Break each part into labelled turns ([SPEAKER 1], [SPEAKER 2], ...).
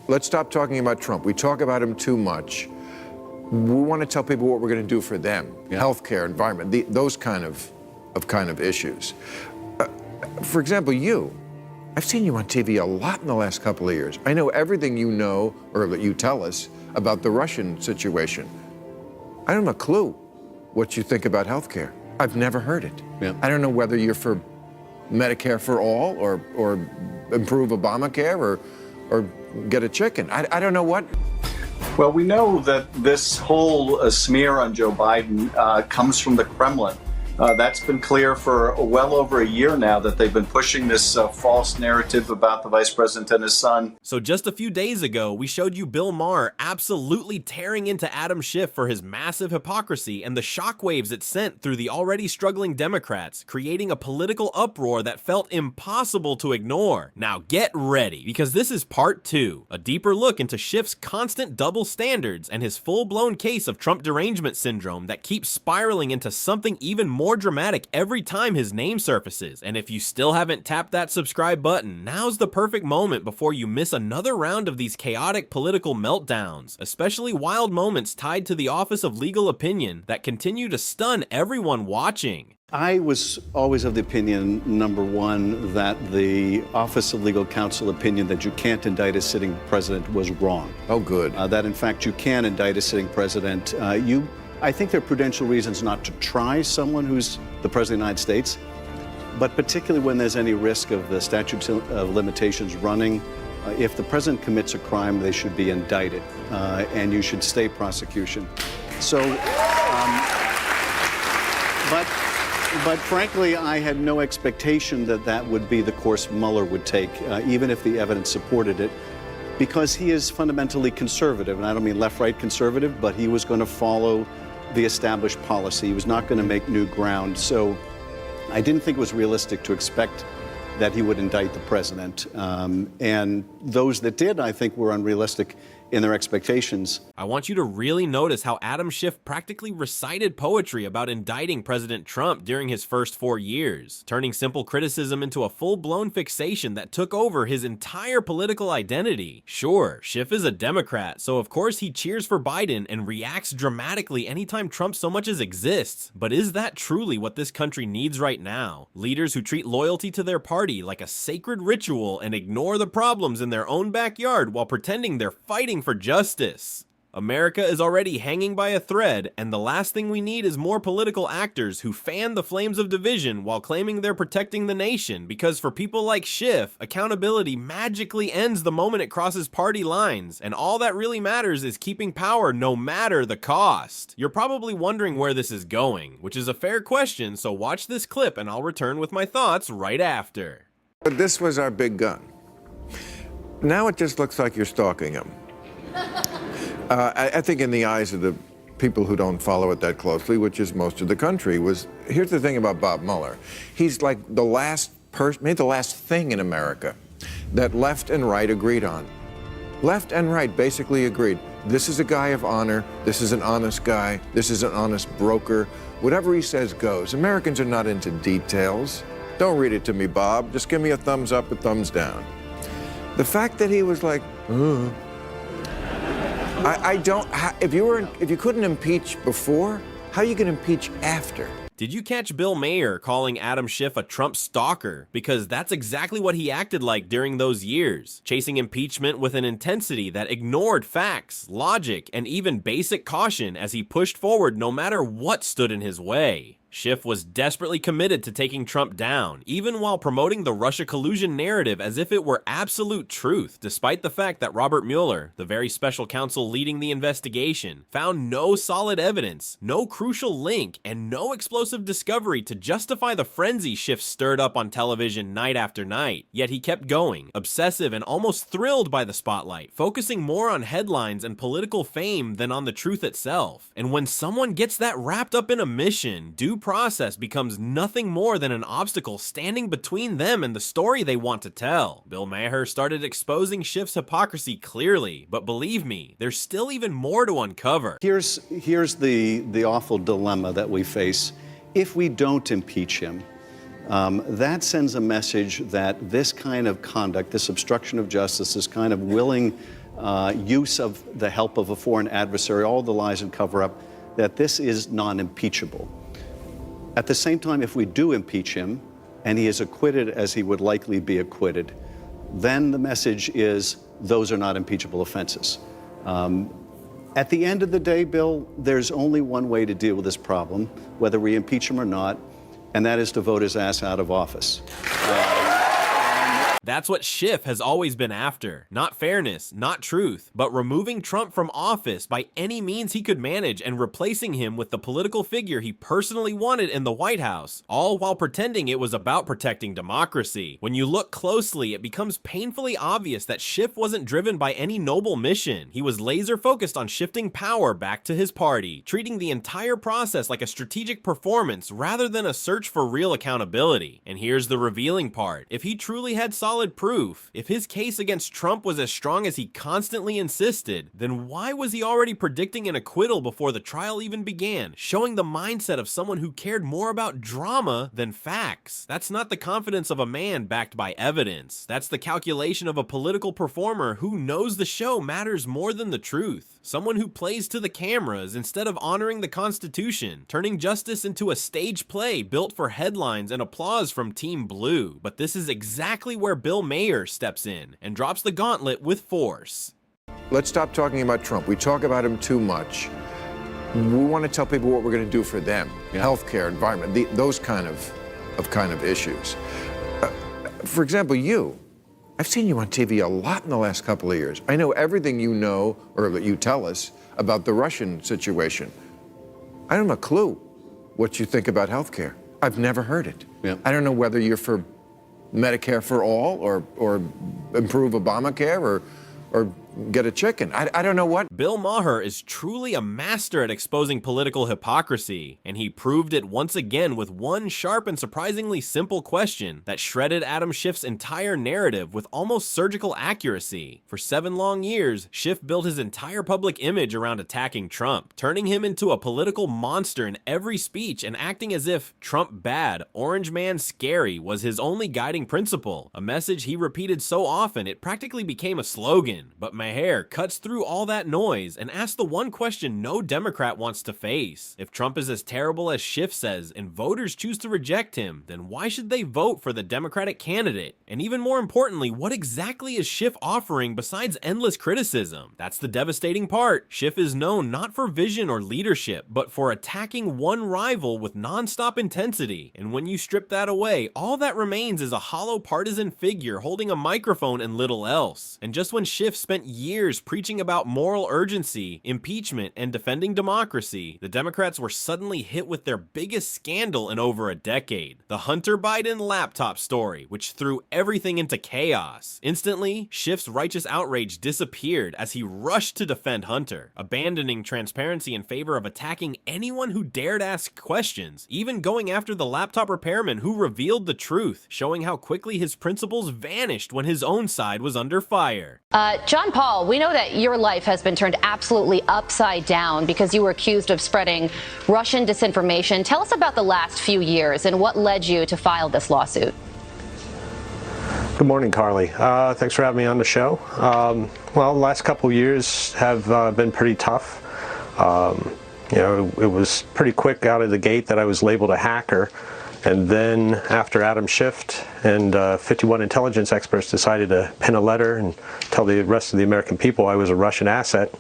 [SPEAKER 1] let's stop talking about Trump. We talk about him too much. We want to tell people what we're going to do for them. Yeah. Healthcare, environment, those kind of issues. For example, I've seen you on TV a lot in the last couple of years. I know everything you know, or that you tell us, about the Russian situation. I don't have a clue what you think about healthcare. I've never heard it. Yeah. I don't know whether you're for Medicare for all, or improve Obamacare, or get a chicken. I don't know what.
[SPEAKER 2] Well, we know that this whole smear on Joe Biden comes from the Kremlin. That's been clear for well over a year now, that they've been pushing this false narrative about the vice president and his son.
[SPEAKER 3] So just a few days ago, we showed you Bill Maher absolutely tearing into Adam Schiff for his massive hypocrisy and the shockwaves it sent through the already struggling Democrats, creating a political uproar that felt impossible to ignore. Now get ready, because this is part 2, a deeper look into Schiff's constant double standards and his full-blown case of Trump derangement syndrome that keeps spiraling into something even more dramatic every time his name surfaces. And if you still haven't tapped that subscribe button, now's the perfect moment before you miss another round of these chaotic political meltdowns, especially wild moments tied to the office of legal opinion that continue to stun everyone watching.
[SPEAKER 4] I was always of the opinion, number one, that the Office of Legal Counsel opinion that you can't indict a sitting president was wrong.
[SPEAKER 1] Oh, good.
[SPEAKER 4] That, in fact, you can indict a sitting president. I think there are prudential reasons not to try someone who's the President of the United States, but particularly when there's any risk of the statute of limitations running, if the President commits a crime, they should be indicted, and you should stay prosecution. So, but frankly, I had no expectation that that would be the course Mueller would take, even if the evidence supported it, because he is fundamentally conservative, and I don't mean left-right conservative, but he was going to follow the established policy. He was not going to make new ground. So I didn't think it was realistic to expect that he would indict the president. And those that did, I think, were unrealistic in their expectations.
[SPEAKER 3] I want you to really notice how Adam Schiff practically recited poetry about indicting President Trump during his first 4 years, turning simple criticism into a full-blown fixation that took over his entire political identity. Sure, Schiff is a Democrat, so of course he cheers for Biden and reacts dramatically anytime Trump so much as exists. But is that truly what this country needs right now? Leaders who treat loyalty to their party like a sacred ritual and ignore the problems in their own backyard while pretending they're fighting for justice. America is already hanging by a thread, and the last thing we need is more political actors who fan the flames of division while claiming they're protecting the nation, because for people like Schiff, accountability magically ends the moment it crosses party lines, and all that really matters is keeping power no matter the cost. You're probably wondering where this is going, which is a fair question, so watch this clip and I'll return with my thoughts right after.
[SPEAKER 1] But this was our big gun. Now it just looks like you're stalking him. I think in the eyes of the people who don't follow it that closely, which is most of the country, here's the thing about Bob Mueller. He's like the last person, maybe the last thing in America that left and right agreed on. Left and right basically agreed. This is a guy of honor. This is an honest guy. This is an honest broker. Whatever he says goes. Americans are not into details. Don't read it to me, Bob. Just give me a thumbs up, a thumbs down. The fact that he was like, if you couldn't impeach before, how are you going to impeach after?
[SPEAKER 3] Did you catch Bill Maher calling Adam Schiff a Trump stalker? Because that's exactly what he acted like during those years, chasing impeachment with an intensity that ignored facts, logic, and even basic caution as he pushed forward no matter what stood in his way. Schiff was desperately committed to taking Trump down, even while promoting the Russia collusion narrative as if it were absolute truth, despite the fact that Robert Mueller, the very special counsel leading the investigation, found no solid evidence, no crucial link, and no explosive discovery to justify the frenzy Schiff stirred up on television night after night. Yet he kept going, obsessive and almost thrilled by the spotlight, focusing more on headlines and political fame than on the truth itself. And when someone gets that wrapped up in a mission, due process becomes nothing more than an obstacle standing between them and the story they want to tell. Bill Maher started exposing Schiff's hypocrisy clearly, but believe me, there's still even more to uncover.
[SPEAKER 4] Here's the awful dilemma that we face. If we don't impeach him, that sends a message that this kind of conduct, this obstruction of justice, this kind of willing use of the help of a foreign adversary, all the lies and cover-up, that this is non-impeachable. At the same time, if we do impeach him, and he is acquitted as he would likely be acquitted, then the message is those are not impeachable offenses. At the end of the day, Bill, there's only one way to deal with this problem, whether we impeach him or not, and that is to vote his ass out of office.
[SPEAKER 3] That's what Schiff has always been after. Not fairness, not truth, but removing Trump from office by any means he could manage and replacing him with the political figure he personally wanted in the White House, all while pretending it was about protecting democracy. When you look closely, it becomes painfully obvious that Schiff wasn't driven by any noble mission. He was laser focused on shifting power back to his party, treating the entire process like a strategic performance rather than a search for real accountability. And here's the revealing part. If he truly had solid proof, if his case against Trump was as strong as he constantly insisted, then why was he already predicting an acquittal before the trial even began, showing the mindset of someone who cared more about drama than facts? That's not the confidence of a man backed by evidence. That's the calculation of a political performer who knows the show matters more than the truth. Someone who plays to the cameras instead of honoring the Constitution, turning justice into a stage play built for headlines and applause from Team Blue. But this is exactly where Bill Maher steps in and drops the gauntlet with force.
[SPEAKER 1] Let's stop talking about Trump. We talk about him too much. We want to tell people what we're going to do for them. Healthcare, environment, those kind of issues. For example, I've seen you on TV a lot in the last couple of years. I know everything you know, or that you tell us, about the Russian situation. I don't have a clue what you think about healthcare. I've never heard it.
[SPEAKER 4] Yeah.
[SPEAKER 1] I don't know whether you're for Medicare for all, or improve Obamacare, or get a chicken. I don't know what.
[SPEAKER 3] Bill Maher is truly a master at exposing political hypocrisy, and he proved it once again with one sharp and surprisingly simple question that shredded Adam Schiff's entire narrative with almost surgical accuracy. For 7 long years, Schiff built his entire public image around attacking Trump, turning him into a political monster in every speech and acting as if Trump bad, Orange man scary was his only guiding principle, a message he repeated so often it practically became a slogan. But Maher cuts through all that noise and asks the one question no Democrat wants to face. If Trump is as terrible as Schiff says and voters choose to reject him, then why should they vote for the Democratic candidate? And even more importantly, what exactly is Schiff offering besides endless criticism? That's the devastating part. Schiff is known not for vision or leadership, but for attacking one rival with non-stop intensity. And when you strip that away, all that remains is a hollow partisan figure holding a microphone and little else. And just when Schiff spent years preaching about moral urgency, impeachment, and defending democracy, the Democrats were suddenly hit with their biggest scandal in over a decade. The Hunter Biden laptop story, which threw everything into chaos. Instantly, Schiff's righteous outrage disappeared as he rushed to defend Hunter, abandoning transparency in favor of attacking anyone who dared ask questions, even going after the laptop repairman who revealed the truth, showing how quickly his principles vanished when his own side was under fire.
[SPEAKER 5] John Paul, we know that your life has been turned absolutely upside down because you were accused of spreading Russian disinformation. Tell us about the last few years and what led you to file this lawsuit.
[SPEAKER 6] Good morning, Carly. Thanks for having me on the show. Well, the last couple of years have been pretty tough. It was pretty quick out of the gate that I was labeled a hacker. And then after Adam Schiff and 51 intelligence experts decided to pen a letter and tell the rest of the American people I was a Russian asset,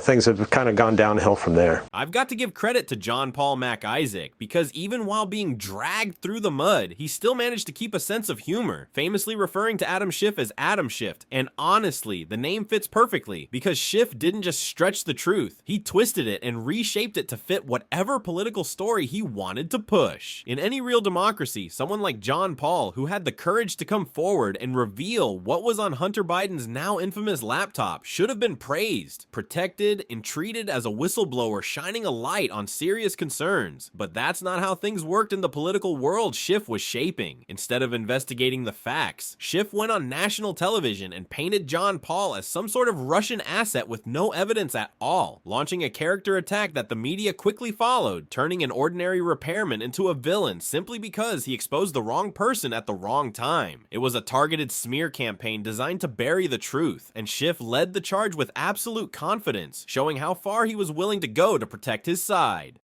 [SPEAKER 6] things have kind of gone downhill from there.
[SPEAKER 3] I've got to give credit to John Paul Mac Isaac, because even while being dragged through the mud, he still managed to keep a sense of humor, famously referring to Adam Schiff as Adam Schiff. And honestly, the name fits perfectly, because Schiff didn't just stretch the truth, he twisted it and reshaped it to fit whatever political story he wanted to push. In any real democracy, someone like John Paul, who had the courage to come forward and reveal what was on Hunter Biden's now infamous laptop, should have been praised, protected and treated as a whistleblower shining a light on serious concerns. But that's not how things worked in the political world Schiff was shaping. Instead of investigating the facts, Schiff went on national television and painted John Paul as some sort of Russian asset with no evidence at all, launching a character attack that the media quickly followed, turning an ordinary repairman into a villain simply because he exposed the wrong person at the wrong time. It was a targeted smear campaign designed to bury the truth, and Schiff led the charge with absolute confidence, showing how far he was willing to go to protect his side.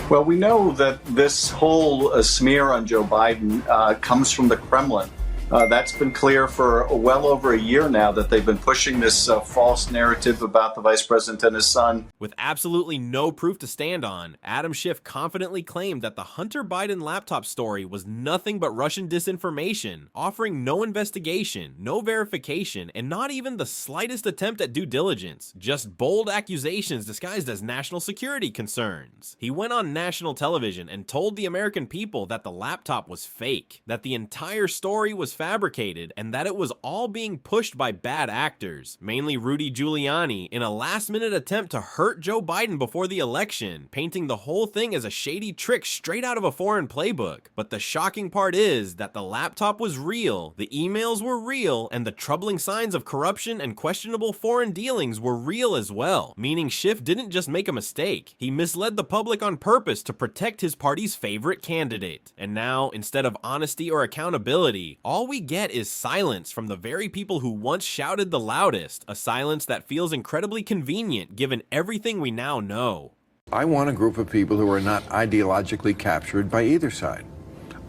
[SPEAKER 2] Well, we know that this whole smear on Joe Biden comes from the Kremlin. That's been clear for well over a year now, that they've been pushing this false narrative about the vice president and his son.
[SPEAKER 3] With absolutely no proof to stand on, Adam Schiff confidently claimed that the Hunter Biden laptop story was nothing but Russian disinformation, offering no investigation, no verification, and not even the slightest attempt at due diligence, just bold accusations disguised as national security concerns. He went on national television and told the American people that the laptop was fake, that the entire story was fabricated, and that it was all being pushed by bad actors, mainly Rudy Giuliani, in a last-minute attempt to hurt Joe Biden before the election, painting the whole thing as a shady trick straight out of a foreign playbook. But the shocking part is that the laptop was real, the emails were real, and the troubling signs of corruption and questionable foreign dealings were real as well, meaning Schiff didn't just make a mistake, he misled the public on purpose to protect his party's favorite candidate. And now, instead of honesty or accountability, all we get is silence from the very people who once shouted the loudest, a silence that feels incredibly convenient given everything we now know.
[SPEAKER 1] I want a group of people who are not ideologically captured by either side.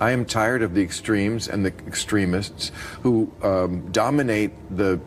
[SPEAKER 1] I am tired of the extremes and the extremists who dominate the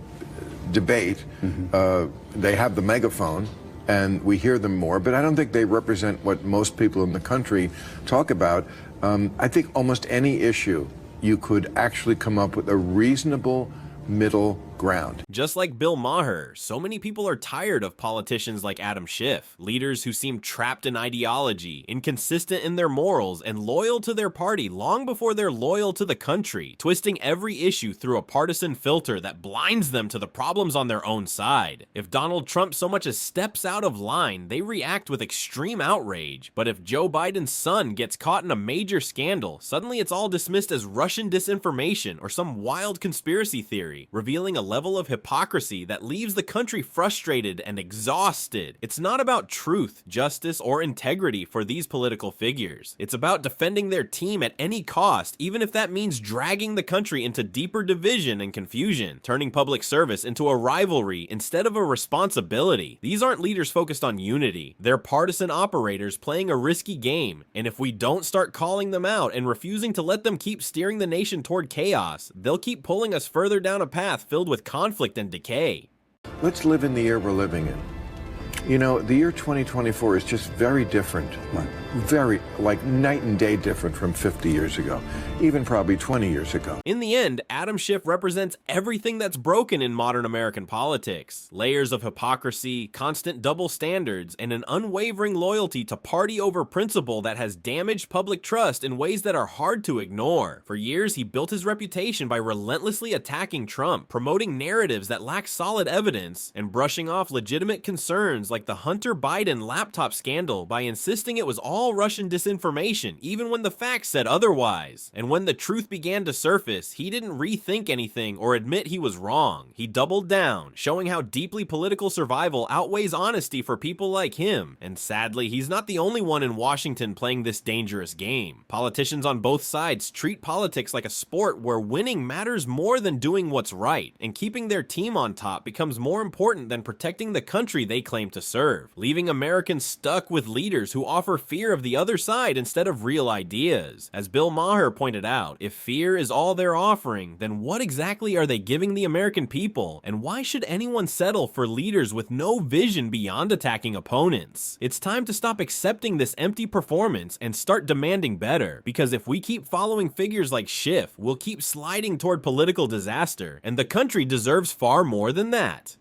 [SPEAKER 1] debate. They have the megaphone and we hear them more, but I don't think they represent what most people in the country talk about. I think almost any issue you could actually come up with a reasonable middle ground.
[SPEAKER 3] Just like Bill Maher, so many people are tired of politicians like Adam Schiff, leaders who seem trapped in ideology, inconsistent in their morals, and loyal to their party long before they're loyal to the country, twisting every issue through a partisan filter that blinds them to the problems on their own side. If Donald Trump so much as steps out of line, they react with extreme outrage. But if Joe Biden's son gets caught in a major scandal, suddenly it's all dismissed as Russian disinformation or some wild conspiracy theory, revealing a level of hypocrisy that leaves the country frustrated and exhausted. It's not about truth, justice, or integrity for these political figures. It's about defending their team at any cost, even if that means dragging the country into deeper division and confusion, turning public service into a rivalry instead of a responsibility. These aren't leaders focused on unity. They're partisan operators playing a risky game, and if we don't start calling them out and refusing to let them keep steering the nation toward chaos, they'll keep pulling us further down a path filled with conflict and decay.
[SPEAKER 1] Let's live in the year we're living in. You know, the year 2024 is just very different. Very, like night and day different from 50 years ago, even probably 20 years ago.
[SPEAKER 3] In the end, Adam Schiff represents everything that's broken in modern American politics. Layers of hypocrisy, constant double standards, and an unwavering loyalty to party over principle that has damaged public trust in ways that are hard to ignore. For years, he built his reputation by relentlessly attacking Trump, promoting narratives that lack solid evidence, and brushing off legitimate concerns like the Hunter Biden laptop scandal by insisting it was all Russian disinformation, even when the facts said otherwise. And when the truth began to surface, he didn't rethink anything or admit he was wrong. He doubled down, showing how deeply political survival outweighs honesty for people like him. And sadly, he's not the only one in Washington playing this dangerous game. Politicians on both sides treat politics like a sport where winning matters more than doing what's right, and keeping their team on top becomes more important than protecting the country they claim to serve, leaving Americans stuck with leaders who offer fear of the other side instead of real ideas. As Bill Maher pointed out, if fear is all they're offering, then what exactly are they giving the American people? And why should anyone settle for leaders with no vision beyond attacking opponents? It's time to stop accepting this empty performance and start demanding better, because if we keep following figures like Schiff, we'll keep sliding toward political disaster, and the country deserves far more than that.